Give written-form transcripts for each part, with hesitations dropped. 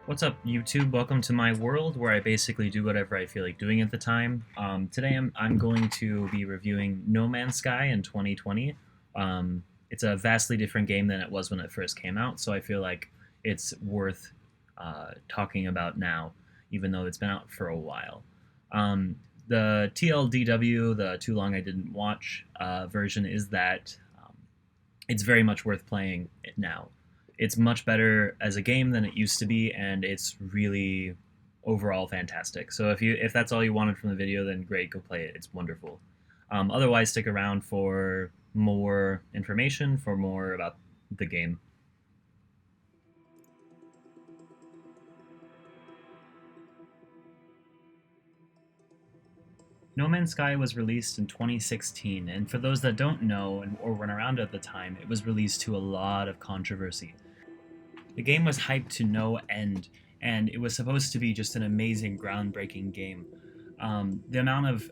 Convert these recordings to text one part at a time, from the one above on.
What's up, YouTube? Welcome to my world where I basically do whatever I feel like doing at the time. Today I'm going to be reviewing No Man's Sky in 2020. It's a vastly different game than it was when it first came out, so I feel like it's worth talking about now, even though it's been out for a while. The TLDW, the Too Long I Didn't Watch version, is that it's very much worth playing it now. It's much better as a game than it used to be, and it's really overall fantastic. So if that's all you wanted from the video, then great, go play it. It's wonderful. Otherwise, stick around for more information, for more about the game. No Man's Sky was released in 2016, and for those that don't know or weren't around at the time, it was released to a lot of controversy. The game was hyped to no end, and it was supposed to be just an amazing, groundbreaking game. The amount of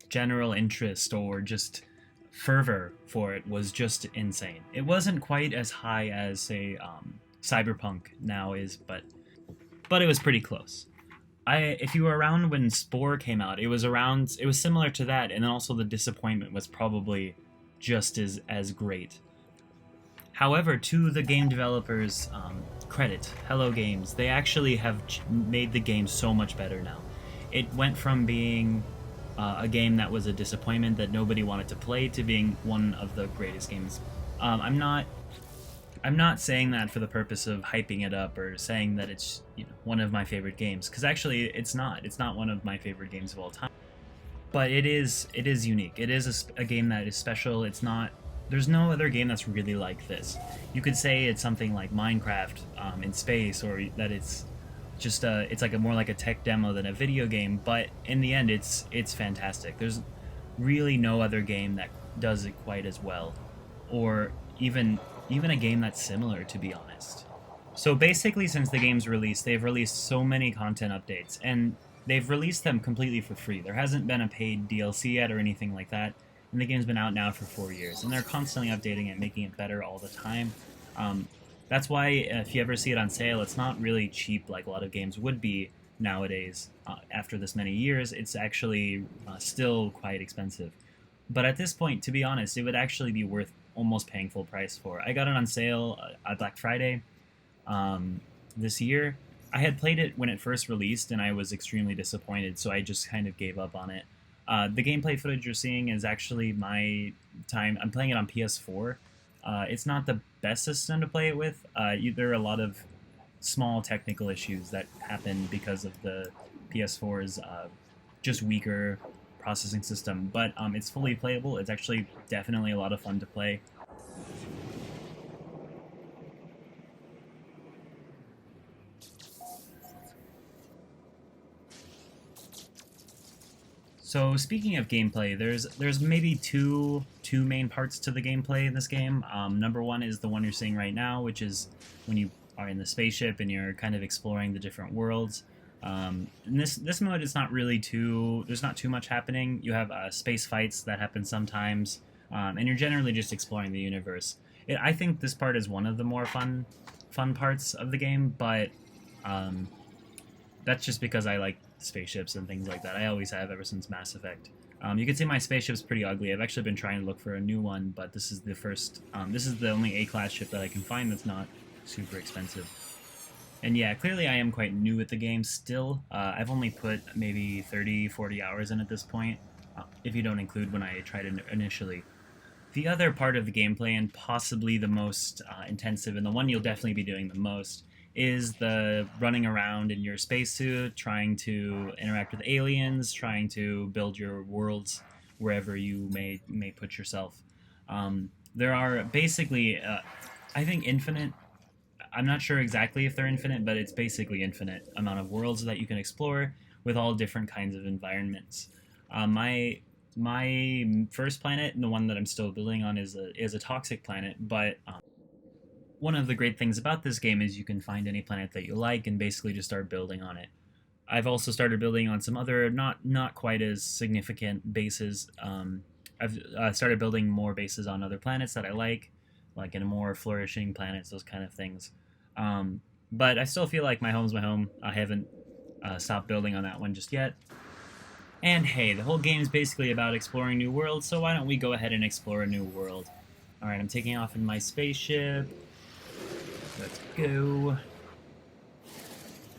general interest or just fervor for it was just insane. It wasn't quite as high as, say, Cyberpunk now is, but it was pretty close. If you were around when Spore came out, it was around. It was similar to that, and then also the disappointment was probably just as great. However, to the game developers' credit, Hello Games, they actually have made the game so much better now. It went from being a game that was a disappointment that nobody wanted to play to being one of the greatest games. I'm not saying that for the purpose of hyping it up or saying that it's one of my favorite games, because actually it's not. It's not one of my favorite games of all time. But it is unique. It is a game that is special. It's not. There's no other game that's really like this. You could say it's something like Minecraft in space, or that it's just it's like more like a tech demo than a video game. But in the end, it's fantastic. There's really no other game that does it quite as well, or even a game that's similar, to be honest. So basically, since the game's release, they've released so many content updates, and they've released them completely for free. There hasn't been a paid DLC yet or anything like that, and the game's been out now for 4 years, and they're constantly updating it, making it better all the time. That's why if you ever see it on sale, it's not really cheap like a lot of games would be nowadays. After this many years, it's actually still quite expensive. But at this point, to be honest, it would actually be worth almost paying full price for. I got it on sale at Black Friday this year. I had played it when it first released, and I was extremely disappointed, so I just kind of gave up on it. The gameplay footage you're seeing is actually my time. I'm playing it on PS4. It's not the best system to play it with. There are a lot of small technical issues that happen because of the PS4's just weaker processing system, but it's fully playable. It's actually definitely a lot of fun to play. So speaking of gameplay, there's maybe two main parts to the gameplay in this game. Number one is the one you're seeing right now, which is when you are in the spaceship and you're kind of exploring the different worlds. In this mode, it's not really there's not too much happening. You have space fights that happen sometimes, and you're generally just exploring the universe. I think this part is one of the more fun parts of the game, but that's just because I like spaceships and things like that. I always have ever since Mass Effect. You can see my spaceship's pretty ugly. I've actually been trying to look for a new one, but this is the first. This is the only A-class ship that I can find that's not super expensive. And yeah, clearly I am quite new at the game still. I've only put maybe 30, 40 hours in at this point, if you don't include when I tried it initially. The other part of the gameplay, and possibly the most intensive, and the one you'll definitely be doing the most, is the running around in your spacesuit, trying to interact with aliens, trying to build your worlds wherever you may put yourself. There are basically, I think, infinite. I'm not sure exactly if they're infinite, but it's basically infinite amount of worlds that you can explore with all different kinds of environments. My first planet, and the one that I'm still building on, is a toxic planet, but one of the great things about this game is you can find any planet that you like and basically just start building on it. I've also started building on some other not quite as significant bases. I've started building more bases on other planets that I like in more flourishing planets, those kind of things. But I still feel like my home's my home. I haven't stopped building on that one just yet. And hey, the whole game is basically about exploring new worlds, so why don't we go ahead and explore a new world? Alright, I'm taking off in my spaceship. Let's go.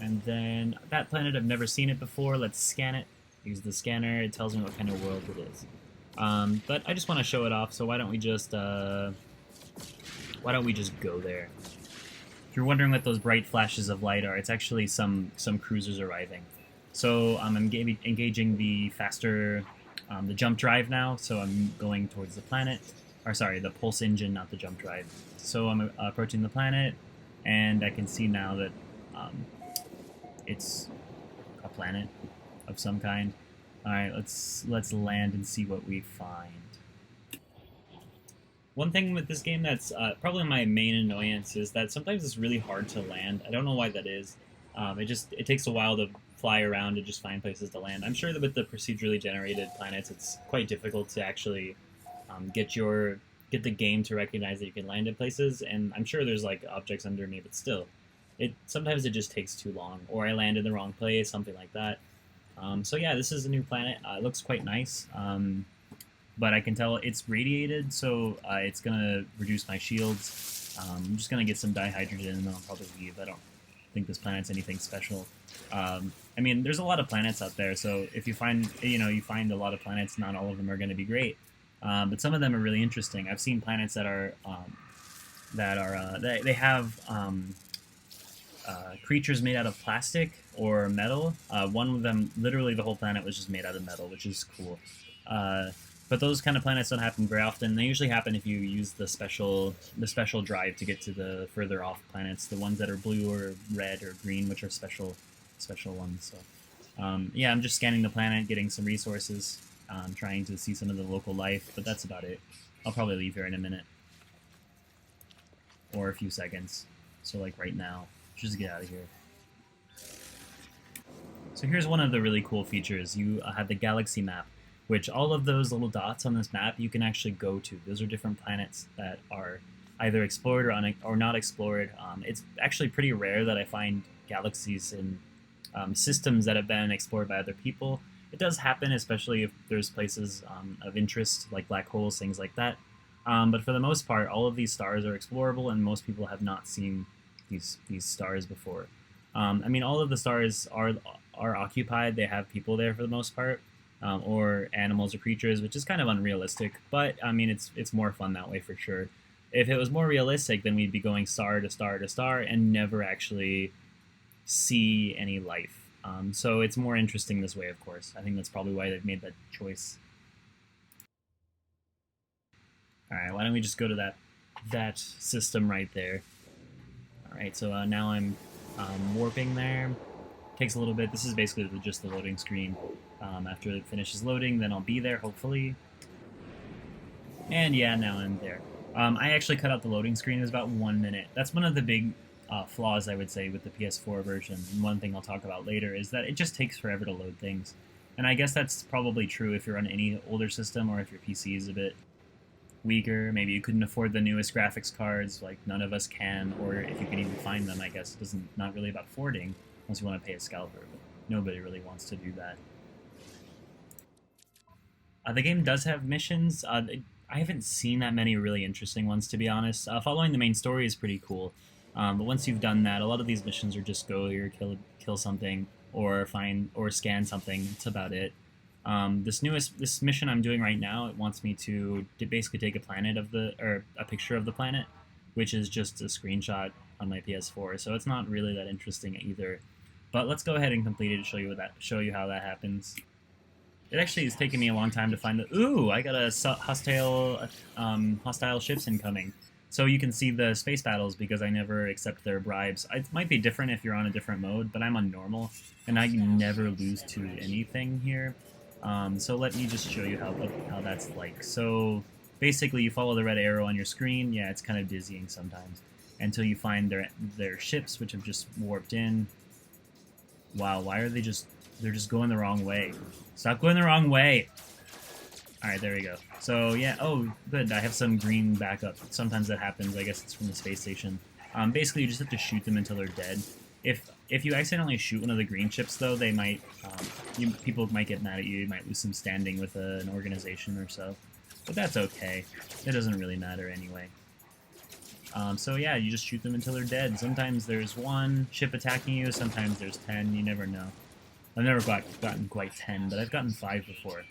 And then, that planet, I've never seen it before. Let's scan it. Use the scanner, it tells me what kind of world it is. But I just want to show it off, so why don't we just go there? If you're wondering what those bright flashes of light are, it's actually some cruisers arriving. So I'm engaging the faster, the jump drive now, so I'm going towards the planet. Or sorry, the pulse engine, not the jump drive. So I'm approaching the planet, and I can see now that it's a planet of some kind. Alright, let's land and see what we find. One thing with this game that's probably my main annoyance is that sometimes it's really hard to land. I don't know why that is. It takes a while to fly around and just find places to land. I'm sure that with the procedurally generated planets, it's quite difficult to actually get the game to recognize that you can land in places. And I'm sure there's like objects under me, but still, sometimes it just takes too long, or I land in the wrong place, something like that. So yeah, this is a new planet. It looks quite nice. But I can tell it's radiated, so it's gonna reduce my shields. I'm just gonna get some dihydrogen and then I'll probably leave. I don't think this planet's anything special. I mean, there's a lot of planets out there, so if you find a lot of planets, not all of them are going to be great, but some of them are really interesting. I've seen planets that they have creatures made out of plastic or metal. One of them, literally the whole planet was just made out of metal, which is cool. But those kind of planets don't happen very often. They usually happen if you use the special drive to get to the further off planets, the ones that are blue or red or green, which are special ones. So yeah, I'm just scanning the planet, getting some resources, trying to see some of the local life, but that's about it. I'll probably leave here in a minute or a few seconds. So like right now, just get out of here. So here's one of the really cool features. You have the galaxy map, which all of those little dots on this map you can actually go to. Those are different planets that are either explored or not explored. It's actually pretty rare that I find galaxies in systems that have been explored by other people. It does happen, especially if there's places of interest, like black holes, things like that. But for the most part, all of these stars are explorable, and most people have not seen these stars before. I mean, all of the stars are occupied. They have people there for the most part. Or animals or creatures, which is kind of unrealistic, but I mean it's more fun that way for sure. If it was more realistic, then we'd be going star to star to star and never actually see any life. So it's more interesting this way, of course. I think that's probably why they've made that choice. Alright, why don't we just go to that system right there. Alright, so now I'm warping there. Takes a little bit. This is basically just the loading screen. After it finishes loading, then I'll be there, hopefully. And yeah, now I'm there. I actually cut out the loading screen. It was about 1 minute. That's one of the big flaws, I would say, with the PS4 version. And one thing I'll talk about later is that it just takes forever to load things. And I guess that's probably true if you're on any older system or if your PC is a bit weaker. Maybe you couldn't afford the newest graphics cards, like none of us can, or if you can even find them, I guess. It doesn't not really about affording, unless you want to pay a scalper, but nobody really wants to do that. The game does have missions. I haven't seen that many really interesting ones, to be honest. Following the main story is pretty cool, but once you've done that, a lot of these missions are just go here, kill something, or find or scan something. That's about it. This mission I'm doing right now, it wants me to basically take a picture of the planet, which is just a screenshot on my PS4. So it's not really that interesting either. But let's go ahead and complete it to show you how that happens. It actually is taking me a long time to find the... Ooh, I got a hostile ships incoming. So you can see the space battles because I never accept their bribes. It might be different if you're on a different mode, but I'm on normal, and I never lose to anything here. So let me just show you how that's like. So basically you follow the red arrow on your screen. Yeah, it's kind of dizzying sometimes. Until you find their ships, which have just warped in. Wow, why are they're just going the wrong way. Stop going the wrong way! Alright, there we go. So, yeah, oh, good, I have some green backup. Sometimes that happens, I guess it's from the space station. Basically, you just have to shoot them until they're dead. If you accidentally shoot one of the green ships, though, they might people might get mad at you. You might lose some standing with an organization or so, but that's okay. It doesn't really matter anyway. So yeah, you just shoot them until they're dead. Sometimes there's one ship attacking you. Sometimes there's 10. You never know. I've never gotten quite 10, but I've gotten 5 before.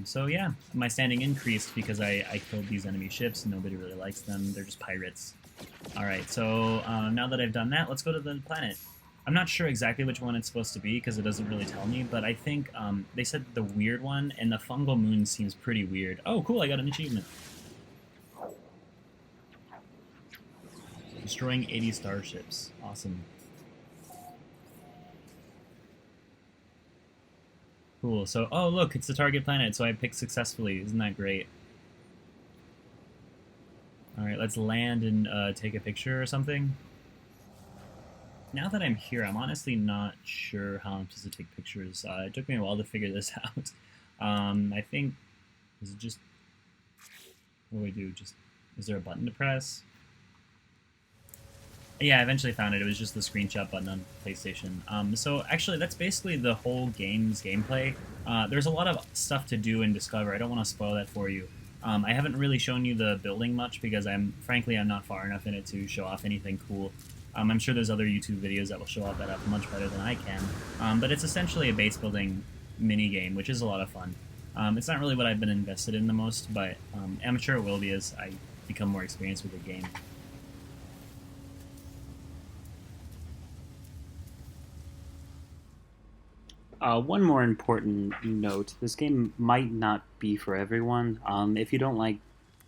So yeah, my standing increased because I killed these enemy ships. Nobody really likes them. They're just pirates. Alright, so now that I've done that, let's go to the planet. I'm not sure exactly which one it's supposed to be because it doesn't really tell me, but I think they said the weird one, and the fungal moon seems pretty weird. Oh, cool, I got an achievement. Destroying 80 starships. Awesome. Cool, so, oh look, it's the target planet, so I picked successfully. Isn't that great? Alright, let's land and take a picture or something. Now that I'm here, I'm honestly not sure how I'm supposed to take pictures. It took me a while to figure this out. I think, is it just, what do we do? Just, is there a button to press? Yeah, I eventually found it. It was just the screenshot button on PlayStation. So actually, that's basically the whole game's gameplay. There's a lot of stuff to do and discover. I don't want to spoil that for you. I haven't really shown you the building much because frankly, I'm not far enough in it to show off anything cool. I'm sure there's other YouTube videos that will show off that up much better than I can. But it's essentially a base building mini game, which is a lot of fun. It's not really what I've been invested in the most, but I'm sure it will be as I become more experienced with the game. One more important note, this game might not be for everyone. If you don't like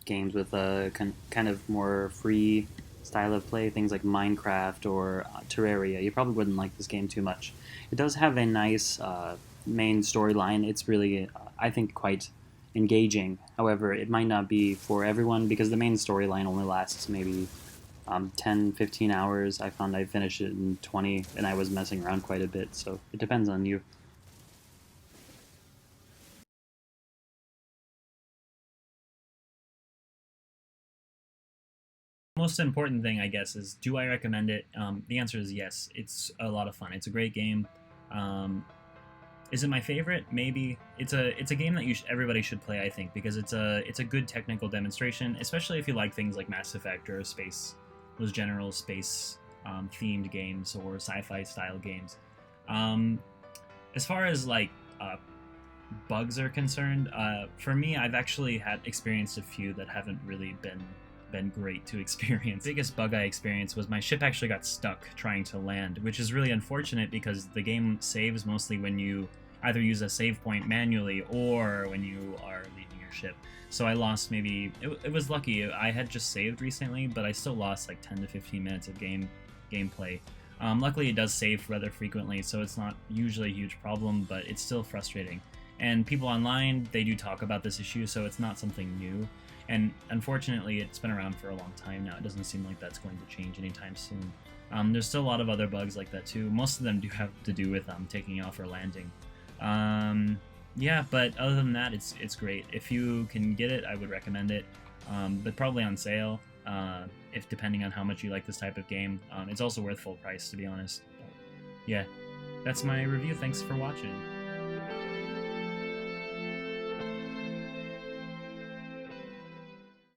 games with a kind of more free style of play, things like Minecraft or Terraria, you probably wouldn't like this game too much. It does have a nice main storyline. It's really, I think, quite engaging. However, it might not be for everyone because the main storyline only lasts maybe 10-15 hours. I found I finished it in 20 and I was messing around quite a bit, so it depends on you. Most important thing, I guess, is do I recommend it? The answer is yes. It's a lot of fun. It's a great game. Um, is it my favorite? Maybe. It's a game that everybody should play, I think, because it's a good technical demonstration, especially if you like things like Mass Effect or those general space themed games or sci-fi style games. Um, as far as like bugs are concerned, for me, I've actually experienced a few that haven't really been great to experience. The biggest bug I experienced was my ship actually got stuck trying to land, which is really unfortunate because the game saves mostly when you either use a save point manually or when you are leaving your ship. So I lost maybe, it was lucky, I had just saved recently, but I still lost like 10 to 15 minutes of gameplay. Luckily it does save rather frequently, so it's not usually a huge problem, but it's still frustrating. And people online, they do talk about this issue, so it's not something new. And unfortunately, it's been around for a long time now. It doesn't seem like that's going to change anytime soon. There's still a lot of other bugs like that too. Most of them do have to do with taking off or landing. Yeah, but other than that, it's great. If you can get it, I would recommend it. But probably on sale, if depending on how much you like this type of game. It's also worth full price, to be honest. But yeah, that's my review. Thanks for watching.